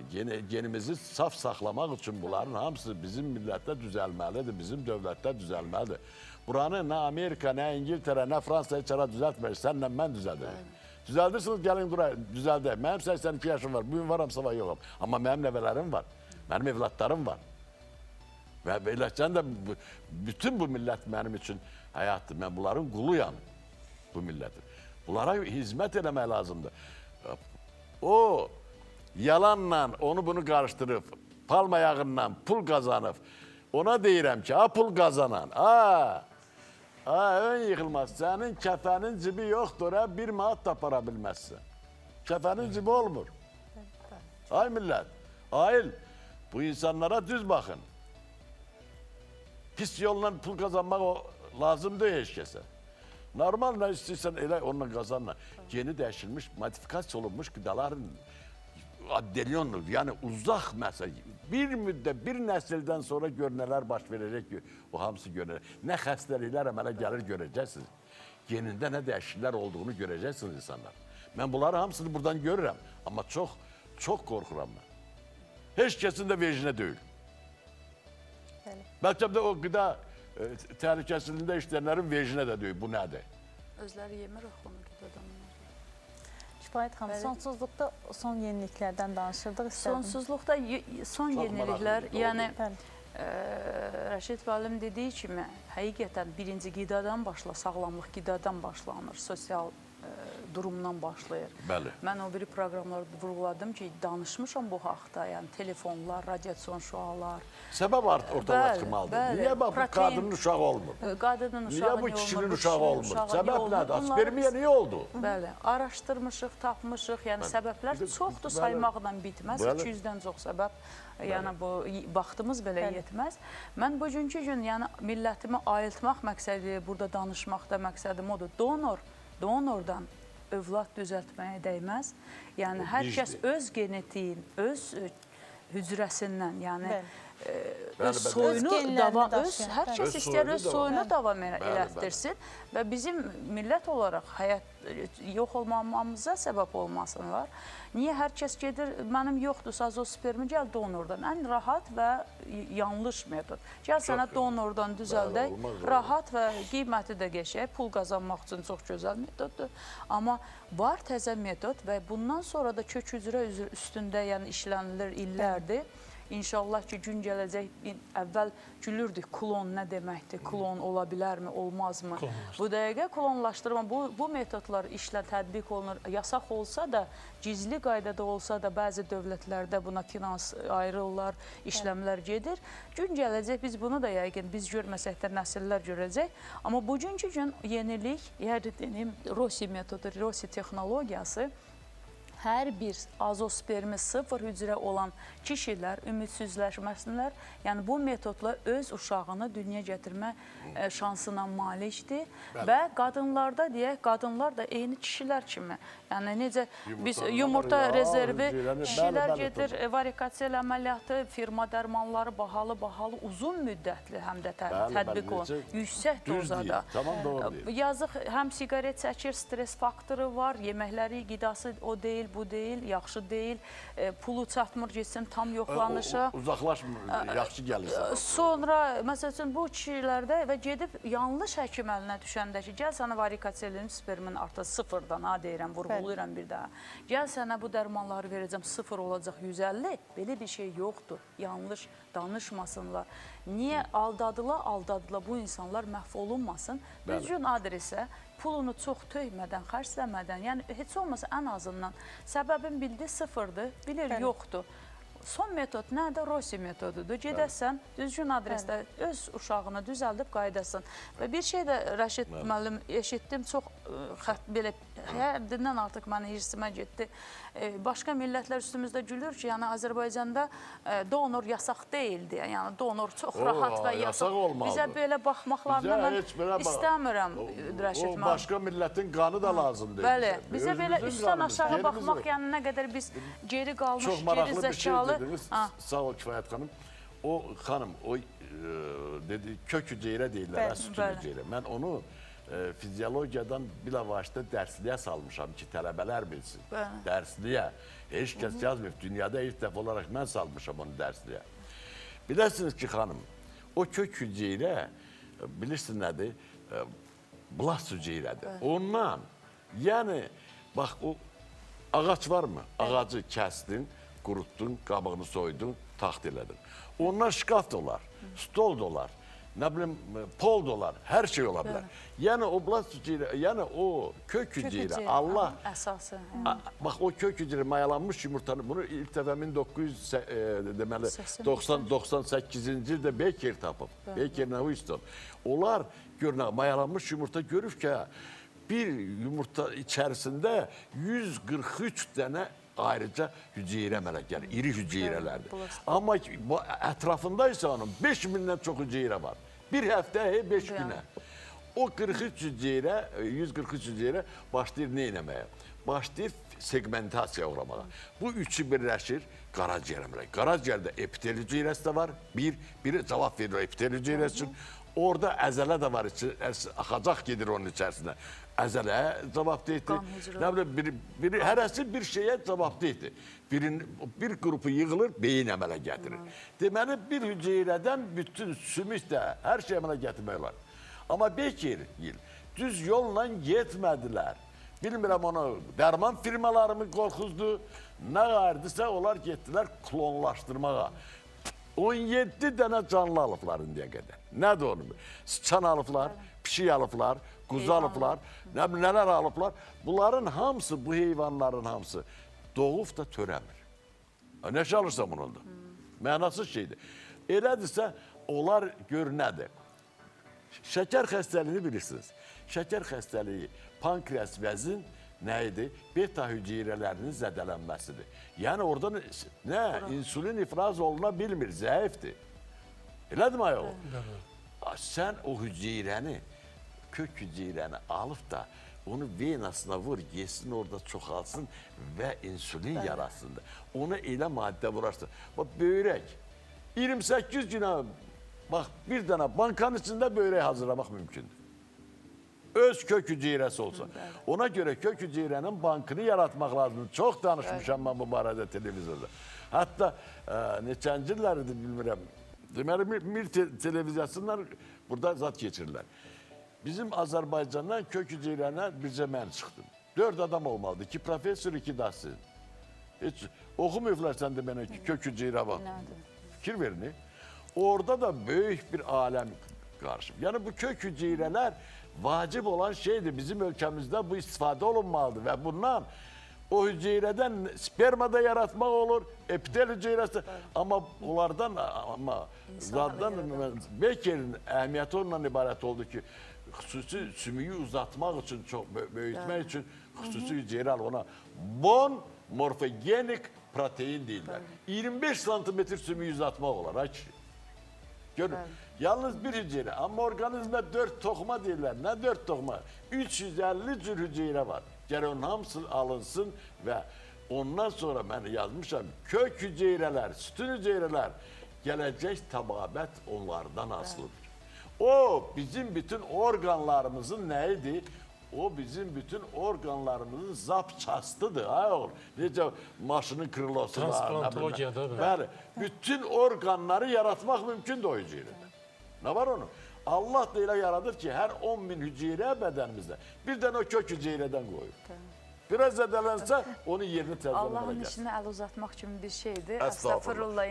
genimizi saf saxlamaq üçün bunların hamısı bizim millətdə düzəlməlidir, bizim dövlətdə düzəlməlidir. Buranı nə Amerika, nə İngiltərə, nə Fransa heç ara düzəltməyir, sənlə mən düzəldəyim. Düzəldirsiniz, gəlin düzəldək. Mənim 82 yaşım var, bugün varam, sabah yoxam. Amma mənim nəvələrim var, mənim evlatlarım var. Və beləcən də bütün bu millət mənim üçün həyatdır. Mən bunların quluyam, bu millətin. Bunlara hizmət eləmək lazımdır. O yalanla onu bunu qarışdırıb, palma yağından pul qazanıb, ona deyirəm ki, pul qazanan, ön yıxılmaz, sənin kəfənin cibi yoxdur, bir manat da para bilməzsən. Kəfənin cibi olmur. Ay millət, ayıl, bu insanlara düz baxın. Pis yolla pul qazanmaq lazımdır heç kəsə. Normal nə istəyirsən elə onunla qazanma. Yeni dəyişilmiş, modifikasiya olunmuş qidaların addelyonluq, yəni uzaq məsələ. Bir müddət, bir nəsildən sonra gör nələr baş verəcək ki, o hamısı görəcək. Nə xəstəliklər əmələ gəlir görəcəksiniz. Genində nə dəyişikliklər olduğunu görəcəksiniz insanlar. Mən bunları hamısını buradan görürəm, amma çox qorxuram mən. Heç kəsin də vecnə deyil. Bəlkə də o qida təhlükəsizliyində işləyənlərin vecnə də deyil, bu nədir?
Özləri yemir onu qidadan.
Kifayət xanım, sonsuzluqda son yeniliklərdən danışırdıq.
Sonsuzluqda son yeniliklər, yəni
Bəli.
Rəşid müəllim dediyi kimi, həqiqətən birinci qidadan başla, sağlamlıq qidadan başlanır, sosial durumdan başlayır.
Bəli.
Mən o biri proqramlarda vurğuladım ki, danışmışam bu haqda, yəni telefonlar, radiasyon şüalar.
Səbəb ortalığa çıxmalıdır. Niyə bax, bu qadının uşağı olmur?
Qadının uşağı
niyə bu kişinin uşağı olmur? Səbəb nədir? Spermiya niyə oldu?
Bəli, araşdırmışıq, tapmışıq, yəni səbəblər çoxdur, saymaqla bitməz. 200-dən çox səbəb, yəni bu vaxtımız belə yetməz. Mən bugünkü gün, yəni millətimi ayıltmaq məqsədi, burada danışmaqda məqsədim odur. Donordan övlad düzəltməyə dəyməz. Yəni, hər kəs öz genetiyin, öz hücrəsindən, yəni öz soyunu davam, hər kəs istəyər öz soyunu davam elətdirsin və bizim millət olaraq həyat yox olmamamıza səbəb olmasınlar. Niyə hər kəs gedir, mənim yoxdursa azospermi gəl donordan. Ən rahat və yanlış metod. Gəl sənə donordan düzəldək, rahat və qiyməti də qəşəng, pul qazanmaq üçün çox gözəl metoddur. Amma var təzə metod və bundan sonra da kök hücrə üstündə yəni işlənilir illərdir. İnşallah ki, gün gələcək, əvvəl gülürdük, klon nə deməkdir, klon ola bilərmi, olmazmı? Bu dəqiqə klonlaşdırma, bu metodlar işlə tətbiq olunur, yasaq olsa da, gizli qaydada olsa da, bəzi dövlətlərdə buna finans ayrılırlar, işləmlər gedir. Gün gələcək, biz bunu da yəqin, biz görməsək də nəsillər görəcək. Amma bugünkü gün yenilik, yəni Rosi metodu, Rosi texnologiyası, hər bir azospermi 0 hücrə olan kişilər ümidsizləşməsinlər. Yəni, bu metodla öz uşağını dünya gətirmə şansına malikdir. Və qadınlarda deyək, qadınlar da eyni kişilər kimi. Yəni, necə biz yumurta rezervi, kişilər gedir, varikasiya əməliyyatı, firma dərmanları bahalı, uzun müddətli həm də tətbiq olunur. Yüksək dozada. Yazıq, həm siqaret çəkir, stres faktoru var, yeməkləri, qidası o deyil, bu deyil, yaxşı deyil, pulu çatmır, getsin tam yoxlanışa.
Uzaqlaşmır, yaxşı gəlirsə.
Sonra, məsəl üçün, bu kişilərdə və gedib yanlış həkim əlinə düşəndə ki, gəl sənə varikasiyalı spermin artıq 0-dan, deyirəm, vurğuluyuram bir daha. Gəl sənə bu dərmanları verəcəm, 0 olacaq 150, belə bir şey yoxdur, yanlış danışmasınlar. Niyə aldadıla bu insanlar məhv olunmasın? Düzgün adresə, pulunu çox töymədən, xərcləmədən, yəni heç olmasa ən azından səbəbin bildi 0-dır, bilir yoxdur. Son metod nədir? Rosi metodudur. Gedəsən, düzgün adresdə öz uşağını düzəldib qayıdasın. Və bir şey də Rəşid müəllim eşitdim, çox belə həddindən artıq mənə hirsimə getdi. Başqa millətlər üstümüzdə gülür ki, yəni Azərbaycanda donor yasaq deyildi. Yəni donor çox rahat və yasaq. Bizə belə baxmaqlarına mən istəmirəm, Rəşid müəllim.
O başqa millətin qanı da lazımdır.
Bəli, bizə belə üstdən aşağı baxmaq, yəni nə qədər biz geri qalmış, geri zəkalı.
Sağ ol Kifayət xanım. O xanım, o kök hüceyrə deyirlər, sütun hüceyrə. Mən onu fiziologiyadan bilavasitə dərsliyə salmışam ki, tələbələr bilsin. Dərsliyə. Heç kəs yazmayıb. Dünyada ilk dəfə olaraq mən salmışam onu dərsliyə. Bilirsiniz ki, xanım, o kök hüceyrə, bilirsiniz nədir? Blast hüceyrədir. Ondan, yəni, bax, o ağac varmı? Ağacı kəsdin, qurutdun, qabığını soydun, taxt elədin. Ondan şkaf da olar, stol da olar, nə bilim, pol da olar, hər şey ola bilər. Yəni oblast hüceyrə, yəni o kök hüceyrə, Allah
əsası.
bax o kök hüceyrə mayalanmış yumurtanı, bunu ilk dəfə 1998-ci ildə Beker tapıb. Bekerlə Houston. Onlar görünə mayalanmış yumurta görüb ki, bir yumurta içərisində 143 dənə ayrıca hüceyrə əmələ gəlir, iri hüceyrələrdir. Amma ətrafında isə onun 5000-dən çox hüceyrə var. Bir həftə, 5 günə. O 43 hüceyrə, 143 hüceyrə başlayır nə eləməyə? Başlayır segmentasiya uğramağa. Bu üçü birləşir qaraciyər əmələ. Qaraciyərdə epitel hüceyrəsi də var. Biri cavab verir o epitel hüceyrəsi üçün. Orada əzələ də var, axacaq gedir onun içərisinə. Əzələ cavabdehdir. Nə bilim, hərəsi bir şeyə cavabdehdir. Bir qrupu yığılır, beyin əmələ gətirir. Deməli, bir hüceyrədən bütün sümük də hər şey əmələ gətirmək olar. Amma Beker düz yolla getmədilər. Bilmirəm onu, dərman firmalarımı qorxuzdu. Nə qardısa, onlar getdilər klonlaşdırmağa. 17 dənə canlı alıblar indiyə qədər. Nədir onu? Sıçan alıblar, pişik alıblar, quzu alıblar, nələr alıblar. Bunların hamısı, bu heyvanların hamısı doğub da törəmir. Nəşə alırsa bunun da. Mənasız şeydir. Elədirsə, onlar gör nədir? Şəkər xəstəliyini bilirsiniz. Şəkər xəstəliyi, pankreas vəzin nə idi? Beta hüceyrələrinin zədələnməsidir. Yəni oradan insulin ifraz oluna bilmir, zəifdir. Elədir mi ayol? Sən o hüceyrəni, kök hüceyrəni alıb da onu venasına vur, yesin orada çoxalsın və insulin yaratsın. Ona elə maddə vurarsan. Bax, böyrək. 28 günə, bax, bir dənə bankanın içində böyrək hazırlamaq mümkündür. Öz kök hüceyrəsi olsa. Ona görə kök hüceyrənin bankını yaratmaq lazımdır. Çox danışmışam mən bu barədə televizorda. Hətta neçənci illəridir bilmirəm. Deməli, bir televiziyasından burada zat keçirirlər. Bizim Azərbaycandan kök hüceyrənə bircə mən çıxdım. 4 adam olmalıdır. 2 profesör, 2 dahsin. Heç oxumayıblar sən də mənə ki, kök hüceyrə var. Fikir verin. Orada da böyük bir aləm qarışıb. Yəni bu kök hüceyrələr vacib olan şeydir. Bizim ölkəmizdə bu istifadə olunmalıdır və bundan o hüceyrədən spermada yaratmaq olur, epitel hüceyrəsi. Amma onlardan, zaddan Bekerin əhəmiyyəti ondan ibarət oldu ki, xüsusi sümüyü uzatmaq üçün, çox böyütmək üçün xüsusi hüceyrə alır. Ona bon morfogenik protein deyirlər. 25 santimetr sümüyü uzatmaq olar, ha kişi. Görün, yalnız bir hüceyrə. Amma orqanizmdə 4 toxuma deyirlər. Nə 4 toxuma? 350 cür hüceyrə var. Gərək onun hamısı alınsın və ondan sonra mən yazmışam, kök hüceyrələr, sütun hüceyrələr, gələcək təbabət onlardan asılıdır. O, bizim bütün orqanlarımızın nə idi? O, bizim bütün orqanlarımızın zapçastıdır. Necə maşının kırılosu var.
Transplantologiyada.
Bəli, bütün orqanları yaratmaq mümkündür o hüceyrədə. Nə var onun? Allah da elə yaradır ki, hər 10.000 hüceyrə bədənimizdə bir dənə o kök hüceyrədən qoyur. Biraz zədələnsə, onun yerini təzələnməyə gəlsin.
Allahın işini əl uzatmaq kimi bir şeydir.
Əstəğfurullah.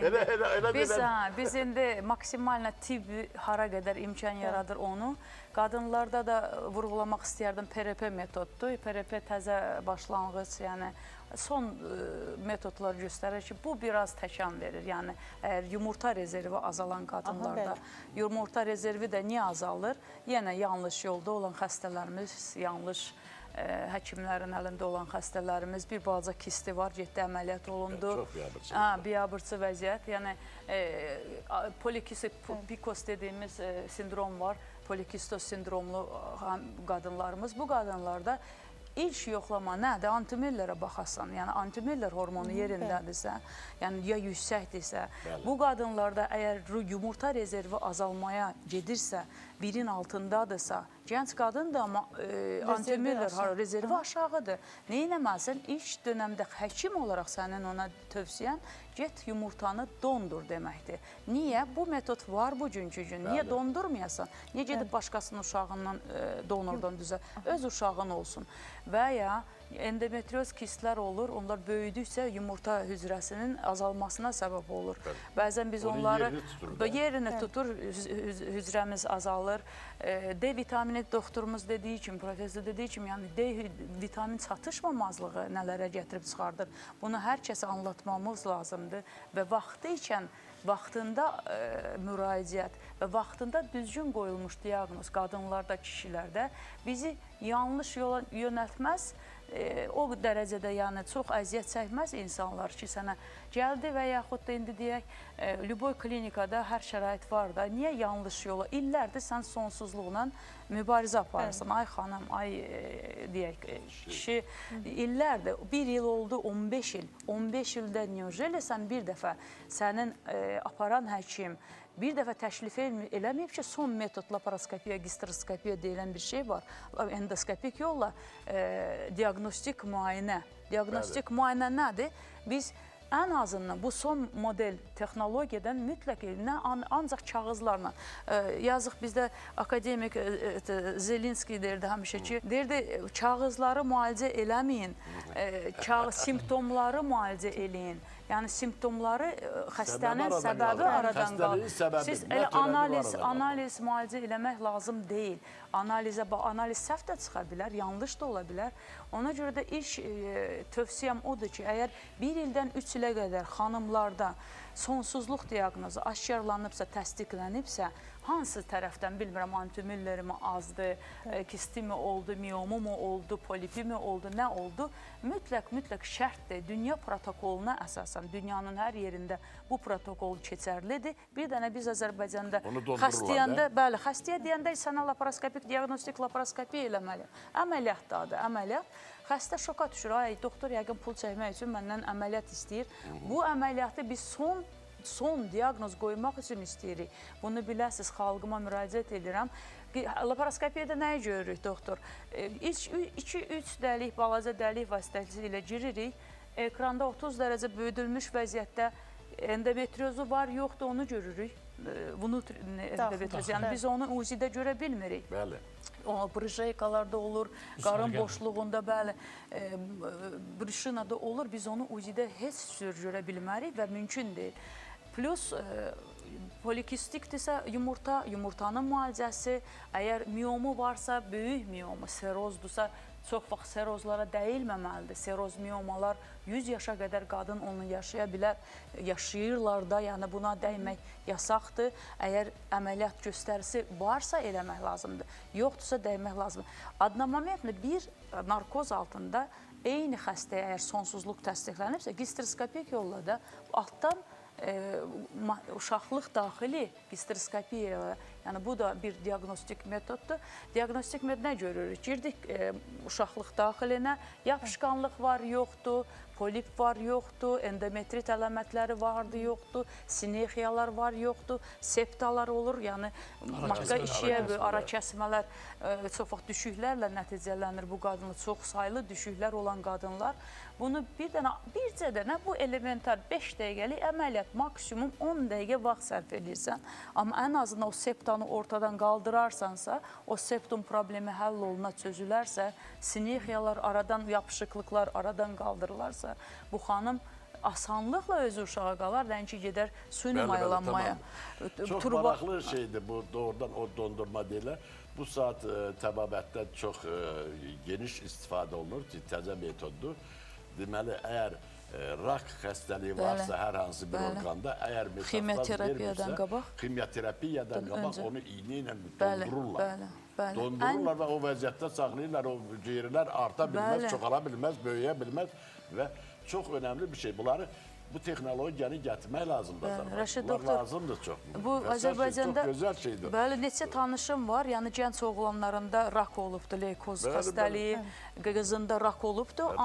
Biz indi maksimalna tibb hara qədər imkan yaradır onu. Qadınlarda da vurğulamaq istəyərdim PRP metoddur. PRP təzə başlanğıc, yəni son metodlar göstərir ki, bu biraz təkan verir. Yəni, əgər yumurta rezervi azalan qadınlarda, yumurta rezervi də niyə azalır? Yenə yanlış yolda olan xəstələrimiz, yanlış həkimlərin əlində olan xəstələrimiz, bir balaca kisti var, getdi əməliyyat olundu.
Çox biabırçı.
Biabırçı vəziyyət. Yəni, polikistos dediyimiz sindrom var. Polikistos sindromlu qadınlarımız. Bu qadınlarda İlk yoxlama nədir? Antimellərə baxasan, yəni antimeller hormonu yerindədirsə, yəni ya yüksəkdirsə, bu qadınlarda əgər yumurta rezervi azalmaya gedirsə, birin altındadırsa, gənc qadındır, amma antimeller rezervi aşağıdır. Neynəməlisən? İlk dönəmdə həkim olaraq sənin ona tövsiyən, get yumurtanı dondur deməkdir. Niyə? Bu metod var bugünkü gün. Niyə dondurmayasan? Niyə gedib başqasının uşağından donordan düzə? Öz uşağın olsun. Və ya endometrioz kistlər olur. Onlar böyüdükcə yumurta hücrəsinin azalmasına səbəb olur. Bəzən biz
Onun
onları
yerini tutur da.
yerini tutur, hücrəmiz azalır. D vitamini doktorumuz dediyi kimi, professor dediyi kimi, yəni D vitamin çatışmamazlığı nələrə gətirib çıxardır. Bunu hər kəsə anlatmamız lazımdır və vaxtında müraciət və vaxtında düzgün qoyulmuş diaqnoz qadınlarda, kişilərdə bizi yanlış yola yönəltməz. O dərəcədə yəni çox əziyyət çəkməz insanlar ki, sənə gəldi və yaxud da indi deyək, Lüboy klinikada hər şərait var da, niyə yanlış yola? İllərdir sən sonsuzluqla mübarizə aparırsan. Ay xanım, ay deyək, kişi, illərdir, 1 il oldu, 15 il. 15 ildə niyojeli sən bir dəfə sənin aparan həkim bir dəfə təşrif eləməyib ki, son metod laparoskopiya, gistroskopiya deyilən bir şey var. Endoskopik yolla diaqnostik müayinə. Diaqnostik müayinə nədir? Biz ən azından bu son model texnologiyadan mütləq ancaq kağızlarla. Yazıq bizdə akademik Zelinski deyirdi həmişə ki, deyirdi kağızları müalicə eləməyin, simptomları müalicə eləyin. Yəni simptomları xəstənin səbəbi aradan qalır. Siz elə analiz müalicə eləmək lazım deyil. Analiz səhv də çıxa bilər, yanlış da ola bilər. Ona görə də ilk tövsiyəm odur ki, əgər 1 ildən 3 ilə qədər xanımlarda sonsuzluq diaqnozu aşkarlanıbsa, təsdiqlənibsə, hansı tərəfdən bilmirəm, antimülleri mi azdır, kisti mi oldu, miyomu mu oldu, polipi mi oldu, nə oldu? Mütləq şərtdir. Dünya protokoluna əsasən, dünyanın hər yerində bu protokol keçərlidir. Bir dənə biz Azərbaycanda xəstəyə deyəndə sənə laparoskopik, diaqnostik laparoskopiya eləməli. Əməliyyat da adı, əməliyyat. Xəstə şoka düşür, ay doktor yəqin pul çəkmək üçün məndən əməliyyat istəyir. Bu əməliyyatı biz son diaqnoz qoymaq üçün istəyirik. Bunu biləsiniz, xalqıma müraciət edirəm. Laparoskopiyada nəyi görürük, doktor? 2-3 dəlik, balaca dəlik vasitəsilə giririk. Ekranda 30 dərəcə böyüdülmüş vəziyyətdə endometriozu var, yoxdur, onu görürük. Yəni biz onu UZI-də görə bilmirik.
Bəli.
Brıjeykalarda olur, qarın boşluğunda, bəli, brişinada olur. Biz onu UZI-də heç cür görə bilmərik və mümkün deyil. Plus, polikistikdirsə yumurtanın müalicəsi, əgər miyomu varsa, böyük miyomu, serozdursa, çox vaxt serozlara dəyilməməlidir. Seroz miyomalar 100 yaşa qədər qadın onu yaşaya bilər, yaşayırlar da, yəni buna dəymək yasaqdır. Əgər əməliyyat göstərisi varsa eləmək lazımdır, yoxdursa dəymək lazımdır. Adnamomentlə bir narkoz altında eyni xəstəyə əgər sonsuzluq təsdiqlənibsə, gistroskopik yolla da altdan uşaqlıq daxili gistroskopiya, yəni bu da bir diaqnostik metoddur. Diaqnostik metod nə görürük? Girdik uşaqlıq daxilinə, yapışqanlıq var, yoxdur, polip var, yoxdur, endometrit əlamətləri vardı, yoxdur, sinexiyalar var, yoxdur, septalar olur, yəni matka işiyə, ara kəsmələr, çox vaxt düşüklərlə nəticələnir bu qadınlar, çox saylı düşüklər olan qadınlar. Bunu bircə dənə bu elementar 5 dəqiqəlik əməliyyat, maksimum 10 dəqiqə vaxt sərf edirsən. Amma ən azından o septanı ortadan qaldırarsansa, o septum problemi həll oluna çözülərsə, sinexiyalar aradan, yapışıqlıqlar aradan qaldırılarsa, bu xanım asanlıqla özü uşağa qalar, nəinki gedər süni maylanmaya.
Çox maraqlı şeydir bu, doğrudan o dondurma deyilər. Bu saat təbabətdə çox geniş istifadə olunur ki, təzə metoddur. Deməli, əgər rak xəstəliyi varsa hər hansı bir orqanda, əgər metastaz vermirsə, ximioterapiyadan qabaq onu iğnə ilə dondururlar. Dondururlar və o vəziyyətdə saxlayırlar, o hüceyrələr arta bilməz, çoxala bilməz, böyüyə bilməz və çox önəmli bir şey. Bunları bu texnologiyanı gətirmək lazımdır.
Rəşid
Bunlar
doktor,
lazımdır çox.
bu Azərbaycanda
çox gözəl şeydir.
Bəli, neçə tanışım var, yəni gənc oğlanlarında rak olubdur, leykoz xəstəliyi, qızında rak olubdur,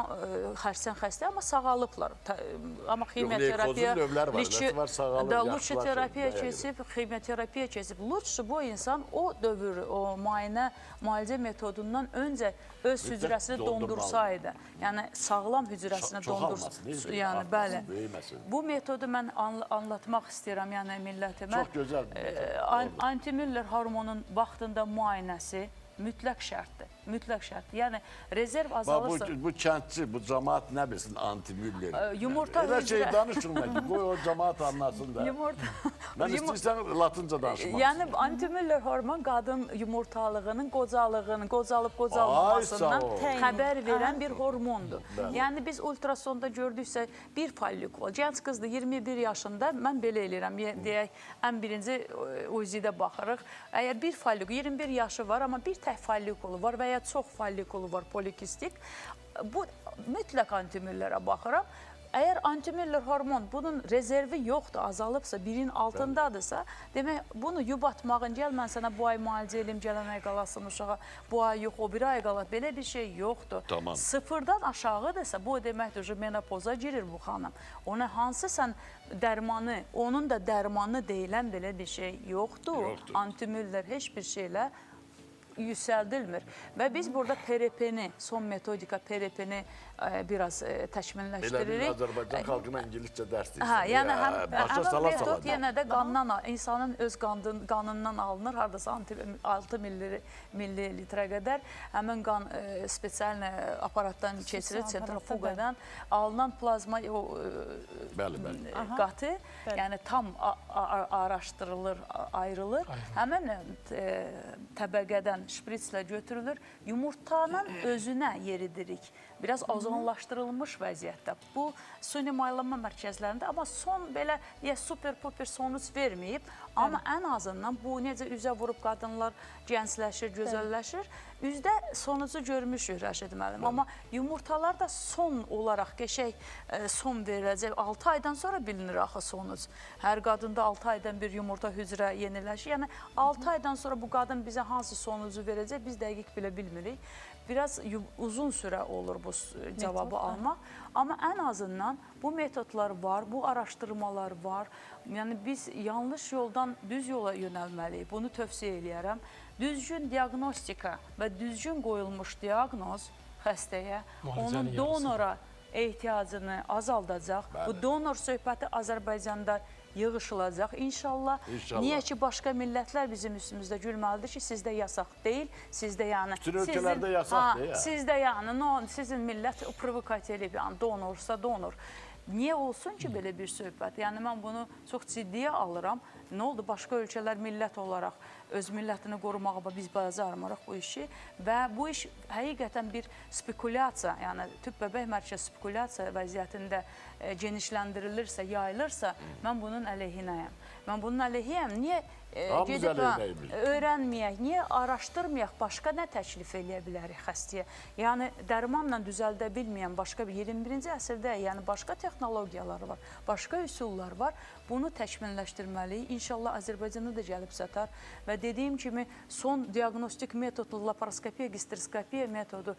xərsən xəstə, amma sağalıblar. Amma ximioterapiya, luçi terapiya keçib, ximioterapiya keçib. Luçi bu insan o dövr, o müalicə metodundan öncə öz hücrəsini dondursaydı, yəni sağlam hücrəsini dondursaydı, yəni bəli. Bu metodu mən anlatmaq istəyirəm, yəni millətimə.
Çox gözəl.
Antimüller hormonun vaxtında müayinəsi mütləq şərtdir. mütləq şərtdir. Yəni rezerv
Bax,
azalırsa
bu kəndçi, bu cəmaat nə bilsin antimüller.
yumurta
Elə şey
hücrə-
danışmırlar ki, qoy o cəmaat anlasın da. Mən istəyirsən latınca danışmaq.
Yəni antimüller hormon qadın yumurtalığının, qocalığının, qocalıb
Ay,
qocalmamasından
sağ ol.
xəbər verən bir hormondur. Yəni biz ultrasonda gördüksə bir follikul, gənc qızdır 21 yaşında, mən belə eləyirəm, deyək ən birinci UZI-də baxırıq. Əgər bir follikul 21 yaşı var, amma bir tək follikulu var və ya çox follikulu var polikistik, bu mütləq antimüllərə baxıram. Əgər antimüller hormon bunun rezervi yoxdur, azalıbsa, birin altındadırsa, demək bunu yubatmağın, gəl mən sənə bu ay müalicə eləyim, gələn ay qalasın uşağa, bu ay yox, o bir ay qalar, belə bir şey yoxdur.
Tamam.
Sıfırdan aşağıdırsa, bu deməkdir, menopoza girir bu xanım. Ona hansı sən dərmanı, onun da dərmanı deyilən belə bir şey yoxdur. Antimüller heç bir şeylə yüksəldilmir. Və biz burada PRP-ni, son metodika PRP-ni biraz
Elə bir
təkmilləşdiririk.
Azərbaycan xalqına İngiliscə dərs deyirsən.
Hə, yəni
başa
həmin
sala
metod
sala.
yenə də qandan, insanın öz qanından alınır, hardasa 6 millilitrə qədər. Həmin qan spesial aparatdan keçirir, sentrifugadan alınan plazma qatı, yəni tam araşdırılır, ayrılır. Həmin təbəqədən şpritslə götürülür, yumurtanın özünə yeridirik. Biraz ozonlaşdırılmış vəziyyətdə. Bu süni maylanma mərkəzlərində, amma son belə super-puper sonuc verməyib. Amma ən azından bu necə üzə vurub qadınlar gəncləşir, gözəlləşir. Üzdə sonucu görmüşük Rəşid müəllim. Amma yumurtalar da son olaraq qəşəng son veriləcək. 6 aydan sonra bilinir axı sonuc. Hər qadında 6 aydan bir yumurta hücrə yeniləşir. Yəni 6 aydan sonra bu qadın bizə hansı sonucu verəcək biz dəqiq bilə bilmirik. Biraz uzun sürə olur bu cavabı almaq. Amma ən azından bu metodlar var, bu araşdırmalar var. Yəni biz yanlış yoldan düz yola yönəlməliyik. Bunu tövsiyə eləyərəm. Düzgün diaqnostika və düzgün qoyulmuş diaqnoz xəstəyə, onun donora ehtiyacını azaldacaq. Bu donor söhbəti Azərbaycanda yığışılacaq inşallah. Niyə ki, başqa millətlər bizim üstümüzdə gülməlidir ki, sizdə yasaq deyil, sizdə yəni...
Bütün ölkələrdə yasaq deyil.
Sizdə yəni, sizin millət provokasiya eləyib, yəni donorsa donor. Niyə olsun ki, belə bir söhbət? Yəni, mən bunu çox ciddiyə alıram. Nə oldu? Başqa ölkələr millət olaraq öz millətini qorumağa biz bacarmırıq bu işi və bu iş həqiqətən bir spekulyasiya, yəni tüp bəbək mərkəz spekulyasiya vəziyyətində genişləndirilirsə, yayılırsa, mən bunun əleyhinəyəm. Mən bunun əleyhiyəm. Niyə gedib öyrənməyək, niyə araşdırmayaq, başqa nə təklif eləyə bilərik xəstəyə? Yəni, dərmanla düzəldə bilməyən başqa bir 21-ci əsrdə, yəni başqa texnologiyalar var, başqa üsullar var. Bunu təkmilləşdirməliyik. İnşallah Azərbaycanda da gəlib çatar və dediyim kimi son diaqnostik metodu, laparoskopiya, gisteroskopiya metodu.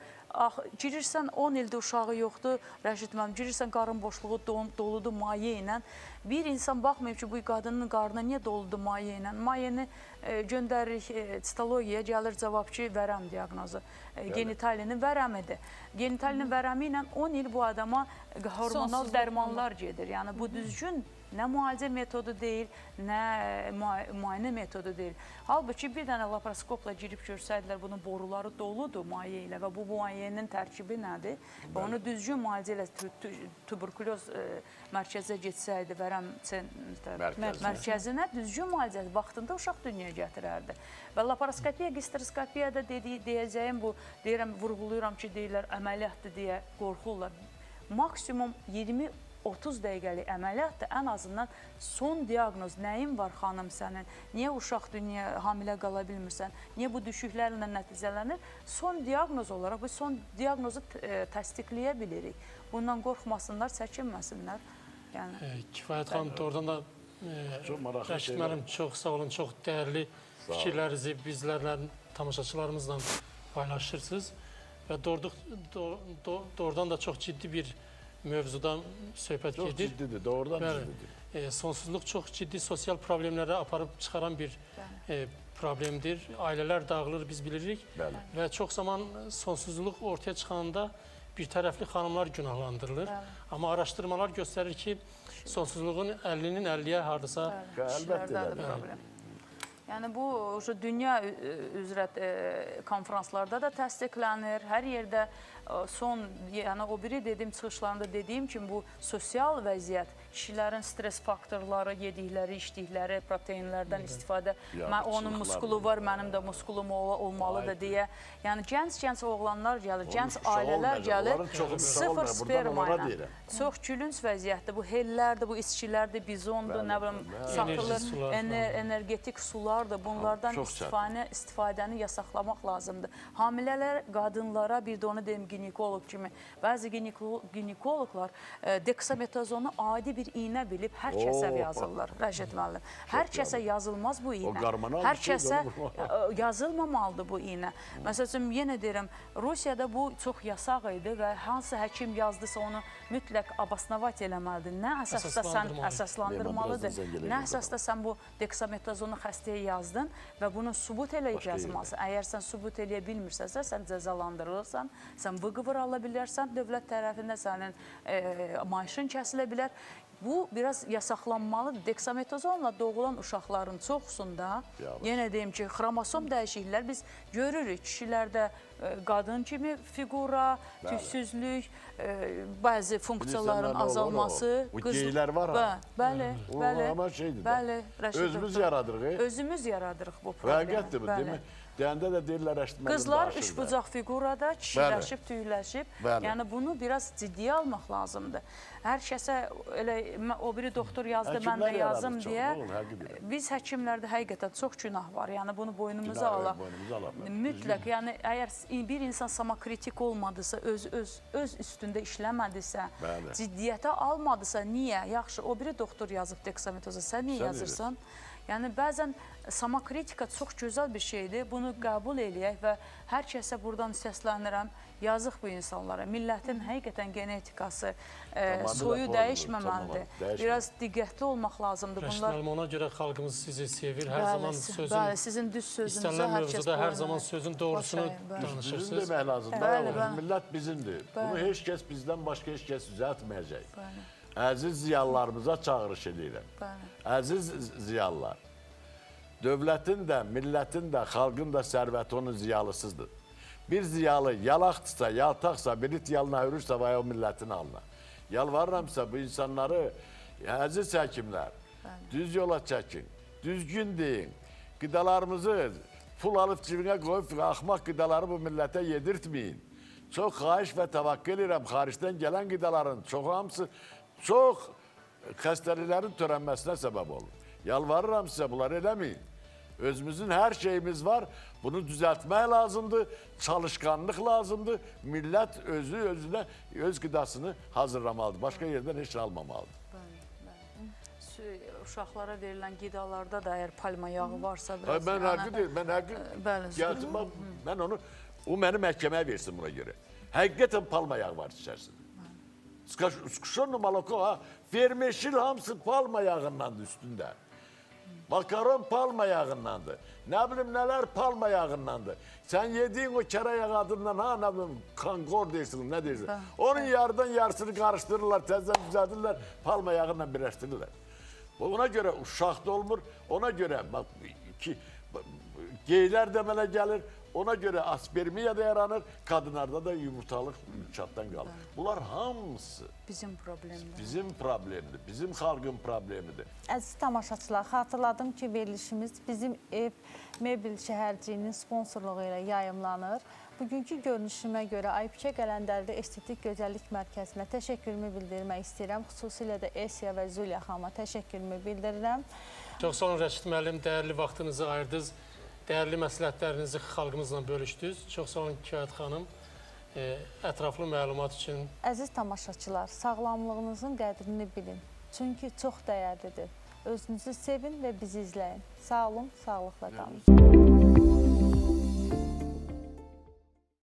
Girirsən 10 ildə uşağı yoxdur, Rəşid müəllim, girirsən qarın boşluğu doludur maye ilə. Bir insan baxmayıb ki, bu qadının qarnına niyə doludur maye ilə? Mayeni göndəririk sitologiyaya, gəlir cavab ki, vərəm diaqnozu. Genitalinin vərəmidir. Genitalinin vərəmi ilə 10 il bu adama hormonal dərmanlar gedir. Yəni, bu düzgün nə müalicə metodu deyil, nə müayinə metodu deyil. Halbuki bir dənə laparoskopla girib görsəydilər, bunun boruları doludur maye ilə və bu muayenin tərkibi nədir? Və onu düzgün müalicə ilə tuberkuloz mərkəzə getsəydi, vərəm mərkəzinə düzgün müalicə vaxtında uşaq dünyaya gətirərdi. Və laparoskopiya, gisteroskopiyada deyəcəyim bu, deyirəm, vurğuluyuram ki, deyirlər, əməliyyatdır deyə qorxurlar. Maksimum 20-30 dəqiqəlik əməliyyatdır, ən azından son diaqnoz, nəyin var xanım sənin, niyə uşaq dünyaya hamilə qala bilmirsən, niyə bu düşüklərlə nəticələnir, son diaqnoz olaraq bu son diaqnozu təsdiqləyə bilirik. Bundan qorxmasınlar, çəkinməsinlər.
Kifayət xanım, doğrudan da Rəşid müəllim, çox sağ olun, çox dəyərli fikirlərinizi bizlərlə, tamaşaçılarımızla paylaşırsınız və doğrudan da çox ciddi bir mövzudan söhbət gedir.
Çox ciddidir, doğrudan ciddidir.
Sonsuzluq çox ciddi sosial problemlərə aparıb çıxaran bir problemdir. Ailələr dağılır, biz bilirik və çox zaman sonsuzluq ortaya çıxanda bir tərəfli xanımlar günahlandırılır. Amma araşdırmalar göstərir ki, sonsuzluğun 50-nin 50-yə hardasa...
Əlbəttə.
Yəni bu dünya üzrə konfranslarda da təsdiqlənir. Hər yerdə son, yəni o biri dediyim çıxışlarında dediyim kimi bu sosial vəziyyət, kişilərin stres faktorları, yedikləri, içdikləri, proteinlərdən istifadə, onun muskulu var, mənim də muskulum olmalıdır deyə. Yəni gənc oğlanlar gəlir, gənc ailələr gəlir, sıfır sperma ilə. Çox gülünc vəziyyətdir. Bu hellərdir, bu içkilərdir, bizondur, nə bilim, satılır, energetik sulardır. Bunlardan istifadəni yasaqlamaq lazımdır. Hamilələr, qadınlara, bir də onu deyim, ginekoloq kimi, bəzi ginekoloqlar deksametazonu adi bir iynə bilib hər kəsə yazırlar, Rəşid müəllim. Hər kəsə yazılmaz bu iynə. Hər kəsə yazılmamalıdır bu iynə. Məsəl üçün, yenə deyirəm, Rusiyada bu çox yasaq idi və hansı həkim yazdısa onu mütləq abasnavat eləməlidir. Nə əsasda sən əsaslandırmalıdır, nə əsasda sən bu deksametazonu xəstəyə yazdın və bunu sübut eləyib yazmalısın. Əgər sən sübut eləyə bilmirsənsə, sən cəzalandırılırsan, sən vıqıvır ala bilərsən, dövlət tərəfində sənin maaşın kəsilə bilər. Bu, biraz yasaqlanmalıdır. Deksametazonla doğulan uşaqların çoxsunda, yenə deyim ki, xromosom dəyişikliklər biz görürük. Kişilərdə qadın kimi fiqura, tüksüzlük, bəzi funksiyaların azalması.
Bu geylər var ha?
Bəli, bəli.
Özümüz yaradırıq.
Özümüz yaradırıq bu problemi.
Həqiqətdir bu, deyil mi? Deyəndə də deyirlər, əşitmədim
qızlar üçbucaq fiqurada, kişiləşib, tüyləşib.
Yəni
bunu biraz ciddiyə almaq lazımdır. Hər kəsə elə o biri doktor yazdı, mən də yazım deyə. Biz həkimlərdə həqiqətən çox günah var. Yəni bunu boynumuza alaq. Mütləq, yəni əgər bir insan samakritik olmadısa, öz üstündə işləmədisə, ciddiyyətə almadısa, niyə? Yaxşı, o biri doktor yazıb deksametoza, sən niyə yazırsan? Yəni, bəzən samakritika çox gözəl bir şeydir. Bunu qəbul eləyək və hər kəsə buradan səslənirəm. Yazıq bu insanlara. Millətin həqiqətən genetikası, soyu dəyişməməlidir. Biraz diqqətli olmaq lazımdır.
Rəşid müəllim, ona görə xalqımız sizi sevir. Hər zaman
sözün, sizin düz sözünüzə
istənilən mövzuda hər zaman sözün doğrusunu danışırsınız.
Bizim demək lazımdır. Millət bizimdir. Bunu heç kəs bizdən başqa heç kəs düzəltməyəcək. Əziz ziyalılarımıza çağırış edirəm. Əziz ziyalılar, dövlətin də, millətin də, xalqın da sərvəti onun ziyalısızdır. Bir ziyalı yalaqdırsa, yaltaqsa, bir it yalına hürürsə vay o millətin alına. Yalvarıramsa bu insanları, əziz həkimlər, düz yola çəkin, düzgün deyin, qidalarımızı pul alıb cibinə qoyub, axmaq qidaları bu millətə yedirtməyin. Çox xahiş və təvakkül edirəm, xaricdən gələn qidaların çoxu hamısı çox xəstəliklərin törənməsinə səbəb olur. Yalvarıram sizə, bunları eləməyin. Özümüzün hər şeyimiz var, bunu düzəltmək lazımdır, çalışqanlıq lazımdır. Millət özünə öz qidasını hazırlamalıdır, başqa yerdən heç almamalıdır.
Uşaqlara verilən qidalarda da əgər palma yağı varsa...
Mən həqqı deyil, mən həqqı... Mən onu, o məni məhkəməyə versin buna görə. Həqiqətən palma yağı var içərisində. Skuşonlu maloko, vermeşil hamısı palma yağındandır üstündə. Makaron palma yağındandır. Nə bilim nələr palma yağındandır. Sən yediyin o kərə yağı adından, nə bilim, kankor deyirsin, nə deyirsin. Onun yarıdan yarısını qarışdırırlar, təzdən düzəldirlər, palma yağınla birləşdirirlər. Ona görə uşaq da olmur, ona görə geylər də mənə gəlir, ona görə aspermiya da yaranır, qadınlarda da yumurtalıq çatdan qalır. Bunlar hamısı
bizim problemdir.
Bizim problemdir, bizim xalqın problemidir.
Əziz tamaşaçılar, xatırladım ki, verilişimiz bizim ev mebel şəhərciyinin sponsorluğu ilə yayımlanır. Bugünkü görünüşümə görə Aybikə Qələndərli Estetik Gözəllik Mərkəzinə təşəkkürümü bildirmək istəyirəm. Xüsusilə də Esiya və Zülya xanıma təşəkkürümü bildirirəm.
Çox sağ olun Rəşid müəllim, dəyərli vaxtınızı ayırdınız. Dəyərli məsləhətlərinizi xalqımızla bölüşdünüz. Çox sağ olun Kifayət xanım, ətraflı məlumat üçün.
Əziz tamaşaçılar, sağlamlığınızın qədrini bilin. Çünki çox dəyərlidir. Özünüzü sevin və bizi izləyin. Sağ olun, sağlıqla qalın.